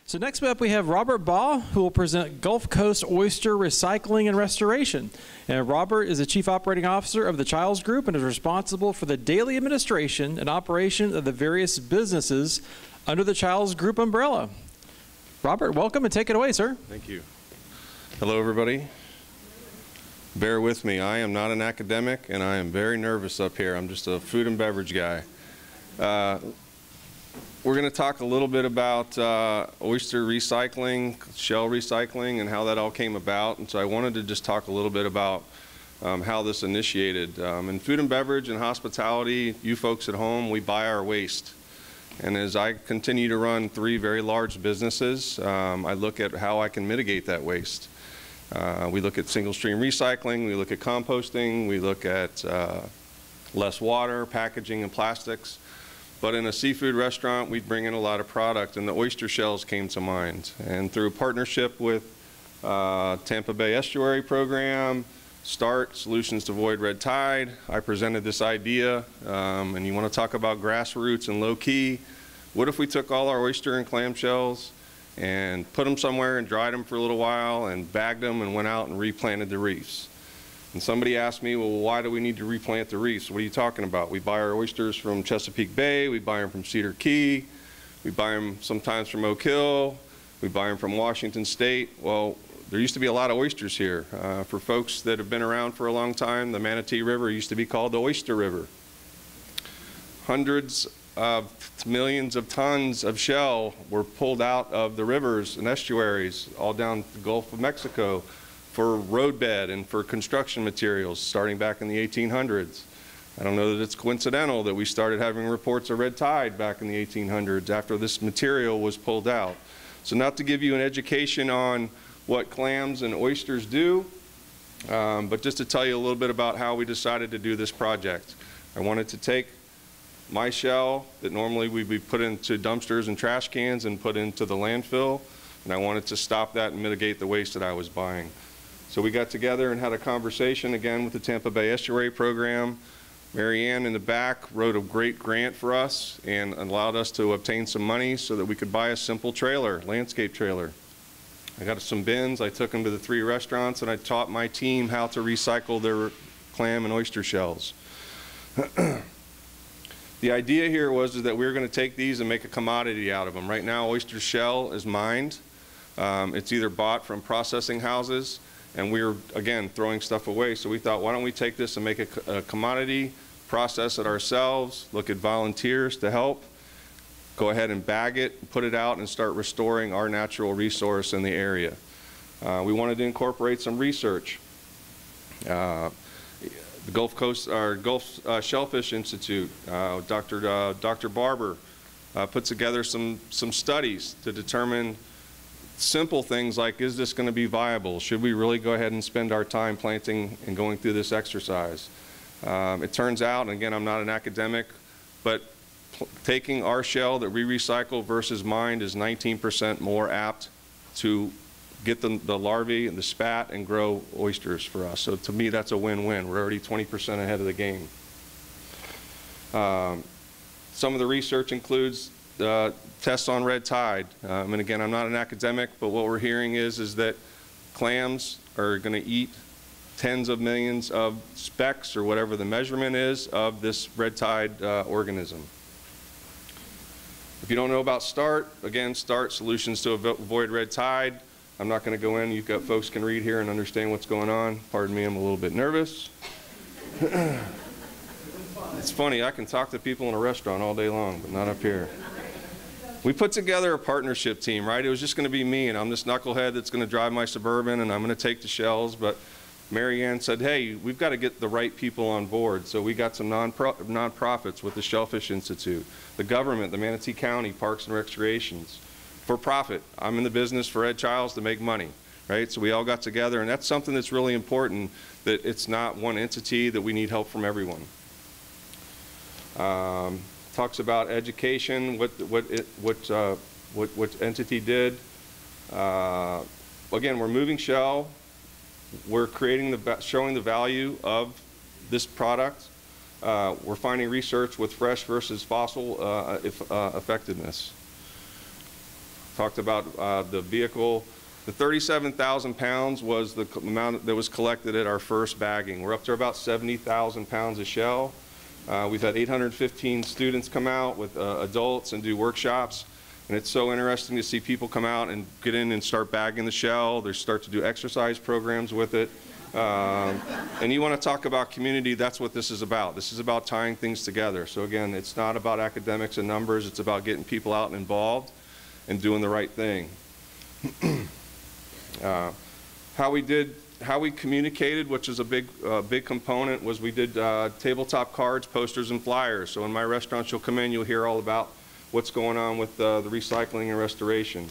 So next up we have Robert Baugh, who will present Gulf Coast Oyster Recycling and Restoration. And Robert is the Chief Operating Officer of the Childs Group and is responsible for the daily administration and operation of the various businesses under the Childs Group umbrella. Robert, welcome and take it away, sir. Thank you. Hello, everybody. Bear with me. I am not an academic, and I am very nervous up here. I'm just a food and beverage guy. We're going to talk a little bit about oyster recycling, shell recycling, and how that all came about. And so I wanted to just talk a little bit about how this initiated. In food and beverage and hospitality, you folks at home, we buy our waste. And as I continue to run 3 very large businesses, I look at how I can mitigate that waste. We look at single stream recycling, we look at composting, we look at less water, packaging, and plastics. But in a seafood restaurant, we bring in a lot of product, and the oyster shells came to mind. And through a partnership with Tampa Bay Estuary Program, START, Solutions to Avoid Red Tide, I presented this idea, and you want to talk about grassroots and low-key. What if we took all our oyster and clam shells and put them somewhere and dried them for a little while and bagged them and went out and replanted the reefs? And somebody asked me, well, why do we need to replant the reefs? What are you talking about? We buy our oysters from Chesapeake Bay, we buy them from Cedar Key, we buy them sometimes from Oak Hill, we buy them from Washington State. Well, there used to be a lot of oysters here. For folks that have been around for a long time, the Manatee River used to be called the Oyster River. Hundreds of millions of tons of shell were pulled out of the rivers and estuaries all down the Gulf of Mexico for roadbed and for construction materials starting back in the 1800s. I don't know that it's coincidental that we started having reports of red tide back in the 1800s after this material was pulled out. So not to give you an education on what clams and oysters do, but just to tell you a little bit about how we decided to do this project. I wanted to take my shell that normally we'd be put into dumpsters and trash cans and put into the landfill, and I wanted to stop that and mitigate the waste that I was buying. So we got together and had a conversation again with the Tampa Bay Estuary Program. Mary Ann in the back wrote a great grant for us and allowed us to obtain some money so that we could buy a simple trailer, landscape trailer. I got some bins, I took them to the 3 restaurants, and I taught my team how to recycle their clam and oyster shells. The idea here was that we were going to take these and make a commodity out of them. Right now, oyster shell is mined. It's either bought from processing houses, and we were, again, throwing stuff away. So we thought, why don't we take this and make a commodity, process it ourselves, look at volunteers to help, go ahead and bag it, put it out, and start restoring our natural resource in the area. We wanted to incorporate some research. The Gulf Coast, our Gulf Shellfish Institute, Dr. Barber put together some studies to determine simple things like, is this going to be viable? Should we really go ahead and spend our time planting and going through this exercise? It turns out, and again, I'm not an academic, but taking our shell that we recycle versus mined is 19% more apt to get the larvae and the spat and grow oysters for us. So to me, that's a win-win. We're already 20% ahead of the game. Some of the research includes tests on red tide. And again, I'm not an academic, but what we're hearing is that clams are going to eat tens of millions of specks, or whatever the measurement is, of this red tide organism. If you don't know about START, again, START, Solutions to Avoid Red Tide. I'm not going to go in. You've got folks can read here and understand what's going on. Pardon me, I'm a little bit nervous. It's funny, I can talk to people in a restaurant all day long, but not up here. We put together a partnership team, right? It was just going to be me, and I'm this knucklehead that's going to drive my Suburban, and I'm going to take the shells, but Mary Ann said, hey, we've got to get the right people on board. So we got some nonprofits with the Shellfish Institute, the government, the Manatee County Parks and Recreations, for profit. I'm in the business for Ed Childs to make money, right? So we all got together, and that's something that's really important, that it's not one entity, that we need help from everyone. Talks about education, what entity did. Again, we're moving shell. We're creating showing the value of this product. We're finding research with fresh versus fossil effectiveness. Talked about the vehicle. The 37,000 pounds was the amount that was collected at our first bagging. We're up to about 70,000 pounds of shell. We've had 815 students come out with adults and do workshops. And it's so interesting to see people come out and get in and start bagging the shell. They start to do exercise programs with it. And you want to talk about community, that's what this is about. This is about tying things together. So again, it's not about academics and numbers. It's about getting people out and involved and doing the right thing. How we communicated, which is a big component, was we did tabletop cards, posters, and flyers. So in my restaurants, you'll come in, you'll hear all about what's going on with the recycling and restoration.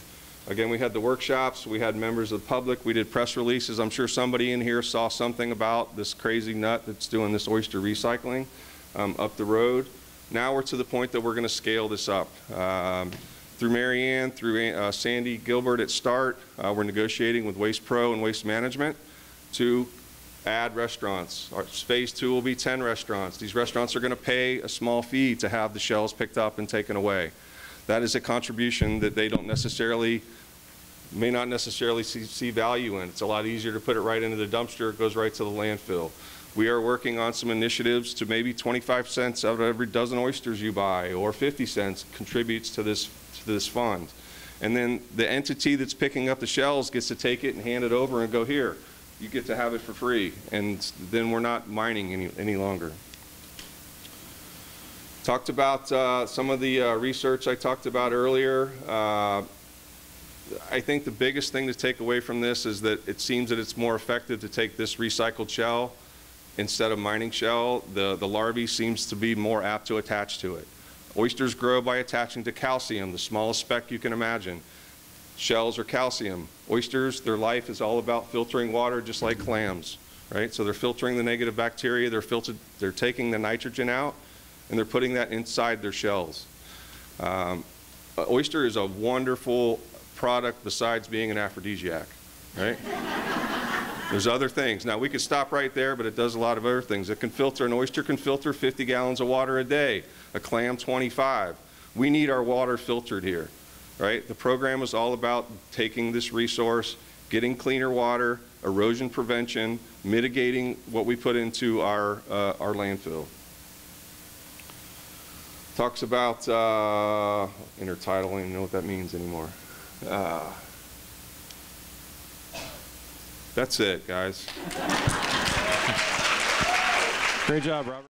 Again, we had the workshops, we had members of the public, we did press releases. I'm sure somebody in here saw something about this crazy nut that's doing this oyster recycling up the road. Now we're to the point that we're going to scale this up. Through Mary Ann, through Sandy Gilbert at START, we're negotiating with Waste Pro and Waste Management to add restaurants. Phase 2 will be 10 restaurants. These restaurants are going to pay a small fee to have the shells picked up and taken away. That is a contribution that they may not necessarily see value in. It's a lot easier to put it right into the dumpster. It goes right to the landfill. We are working on some initiatives to maybe 25 cents out of every dozen oysters you buy, or 50 cents contributes to this fund. And then the entity that's picking up the shells gets to take it and hand it over and go, here, you get to have it for free. And then we're not mining any longer. Talked about some of the research I talked about earlier. I think the biggest thing to take away from this is that it seems that it's more effective to take this recycled shell instead of mining shell. The larvae seems to be more apt to attach to it. Oysters grow by attaching to calcium, the smallest speck you can imagine. Shells are calcium. Oysters, their life is all about filtering water, just like clams, right? So they're filtering the negative bacteria, they're taking the nitrogen out, and they're putting that inside their shells. Oyster is a wonderful product besides being an aphrodisiac, right? There's other things. Now, we could stop right there, but it does a lot of other things. It can filter, an oyster can filter 50 gallons of water a day, a clam 25. We need our water filtered here, right? The program is all about taking this resource, getting cleaner water, erosion prevention, mitigating what we put into our landfill. Talks about intertidal, I don't even know what that means anymore. That's it, guys. Great job, Robert.